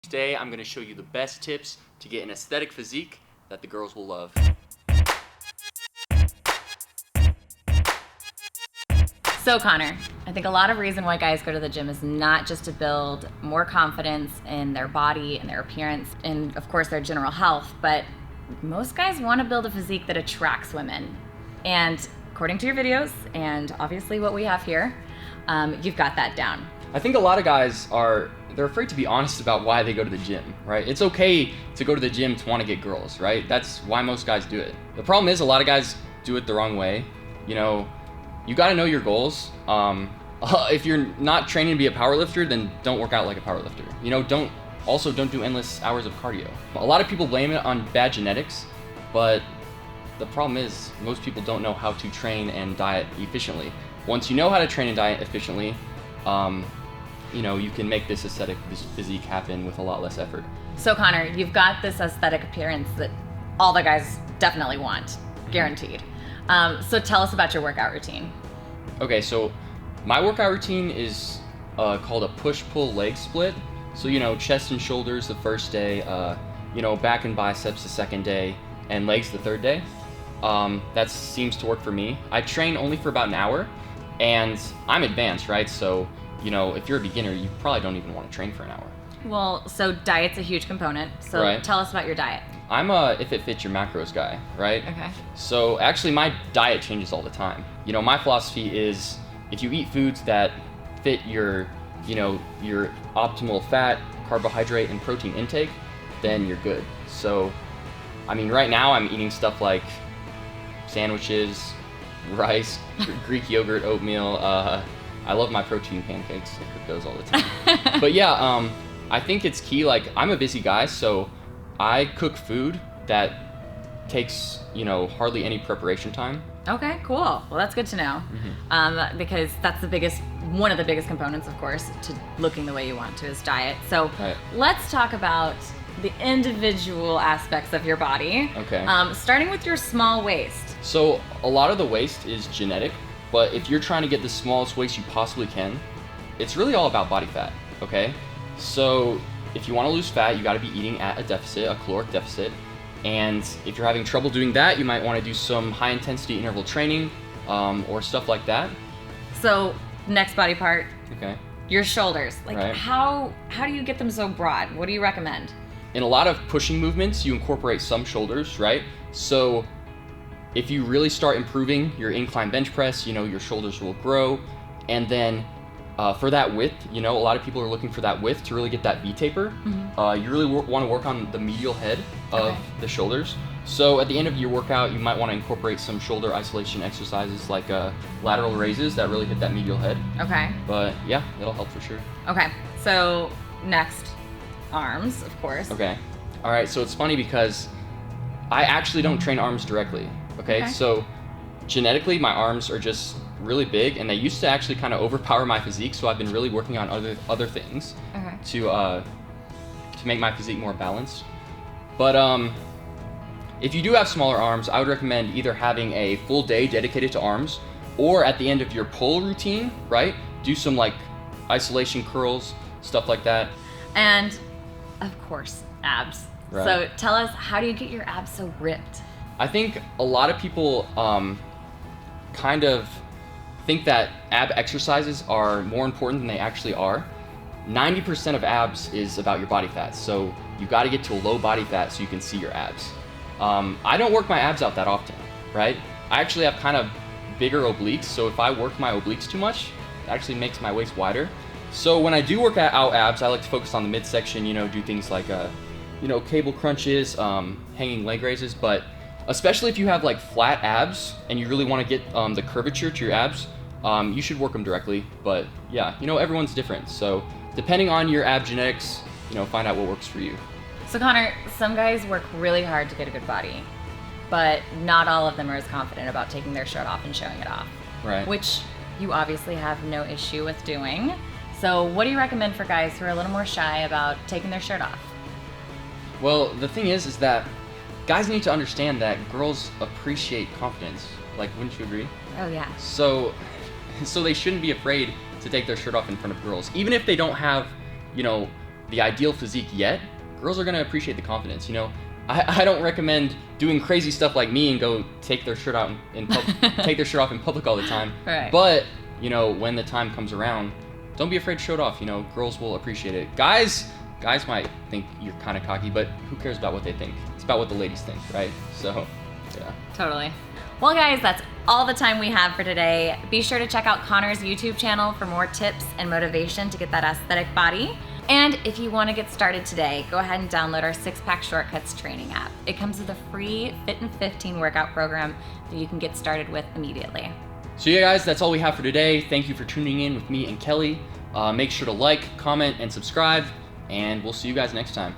Today I'm going to show you the best tips to get an aesthetic physique that the girls will love. So Connor, I think a lot of reason why guys go to the gym is not just to build more confidence in their body and their appearance and of course their general health, but most guys want to build a physique that attracts women. And according to your videos and obviously what we have here, you've got that down. I think a lot of guys they're afraid to be honest about why they go to the gym, right? It's okay to go to the gym to want to get girls, right? That's why most guys do it. The problem is a lot of guys do it the wrong way. You know, you got to know your goals. If you're not training to be a powerlifter, then don't work out like a powerlifter. You know, don't do endless hours of cardio. A lot of people blame it on bad genetics, but the problem is most people don't know how to train and diet efficiently. Once you know how to train and diet efficiently, you know, you can make this physique happen with a lot less effort. So Connor, you've got this aesthetic appearance that all the guys definitely want, guaranteed. So tell us about your workout routine. Okay, so my workout routine is called a push-pull leg split. So, you know, chest and shoulders the first day, you know, back and biceps the second day, and legs the third day. That seems to work for me. I train only for about an hour, and I'm advanced, right? So, you know, if you're a beginner, you probably don't even want to train for an hour. Well, so diet's a huge component. So Right. Tell us about your diet. I'm a if it fits your macros guy, right? Okay. So actually my diet changes all the time. You know, my philosophy is if you eat foods that fit your, you know, your optimal fat, carbohydrate, and protein intake, then you're good. So, I mean, right now I'm eating stuff like sandwiches, rice, Greek yogurt, oatmeal. I love my protein pancakes. I cook those all the time. But yeah, I think it's key. Like, I'm a busy guy, so I cook food that takes, you know, hardly any preparation time. Okay, cool. Well, that's good to know. Because that's one of the biggest components, of course, to looking the way you want to is diet. So Right. Let's talk about the individual aspects of your body. Okay. Starting with your small waist. So a lot of the waist is genetic, but if you're trying to get the smallest waist you possibly can, it's really all about body fat, okay? So if you want to lose fat, you got to be eating at a deficit, a caloric deficit. And if you're having trouble doing that, you might want to do some high intensity interval training or stuff like that. So next body part, Okay. your shoulders. Like Right. how do you get them so broad? What do you recommend? In a lot of pushing movements, you incorporate some shoulders, right? So if you really start improving your incline bench press, you know, your shoulders will grow. And then for that width, you know, a lot of people are looking for that width to really get that V taper. You really want to work on the medial head of the shoulders. So at the end of your workout, you might want to incorporate some shoulder isolation exercises like lateral raises that really hit that medial head. Okay. But yeah, it'll help for sure. Okay. So next, arms, of course. Okay. All right. So it's funny because I actually don't train arms directly. Okay. So genetically, my arms are just really big, and they used to actually kind of overpower my physique. So I've been really working on other things to make my physique more balanced. But if you do have smaller arms, I would recommend either having a full day dedicated to arms, or at the end of your pull routine, right? Do some like isolation curls, stuff like that. And of course, abs. Right. So tell us, how do you get your abs so ripped? I think a lot of people kind of think that ab exercises are more important than they actually are. 90% of abs is about your body fat, so you got to get to a low body fat so you can see your abs. I don't work my abs out that often, right? I actually have kind of bigger obliques, so if I work my obliques too much, it actually makes my waist wider. So when I do work out abs, I like to focus on the midsection, you know, do things like, you know, cable crunches, hanging leg raises, but especially if you have like flat abs and you really want to get the curvature to your abs, you should work them directly. But yeah, you know, everyone's different. So depending on your ab genetics, you know, find out what works for you. So Connor, some guys work really hard to get a good body, but not all of them are as confident about taking their shirt off and showing it off. Right. Which you obviously have no issue with doing. So what do you recommend for guys who are a little more shy about taking their shirt off? Well, the thing is that guys need to understand that girls appreciate confidence. Like, wouldn't you agree? Oh yeah. So they shouldn't be afraid to take their shirt off in front of girls, even if they don't have, you know, the ideal physique yet, girls are gonna appreciate the confidence. You know, I don't recommend doing crazy stuff like me and go take their shirt out take their shirt off in public all the time. Right. But you know, when the time comes around, don't be afraid to show it off. You know, girls will appreciate it. Guys might think you're kind of cocky, but who cares about what they think? It's about what the ladies think, right? So, yeah. Totally. Well, guys, that's all the time we have for today. Be sure to check out Connor's YouTube channel for more tips and motivation to get that aesthetic body. And if you want to get started today, go ahead and download our Six-Pack Shortcuts training app. It comes with a free Fit in 15 workout program that you can get started with immediately. So yeah, guys, that's all we have for today. Thank you for tuning in with me and Kelly. Make sure to like, comment, and subscribe, and we'll see you guys next time.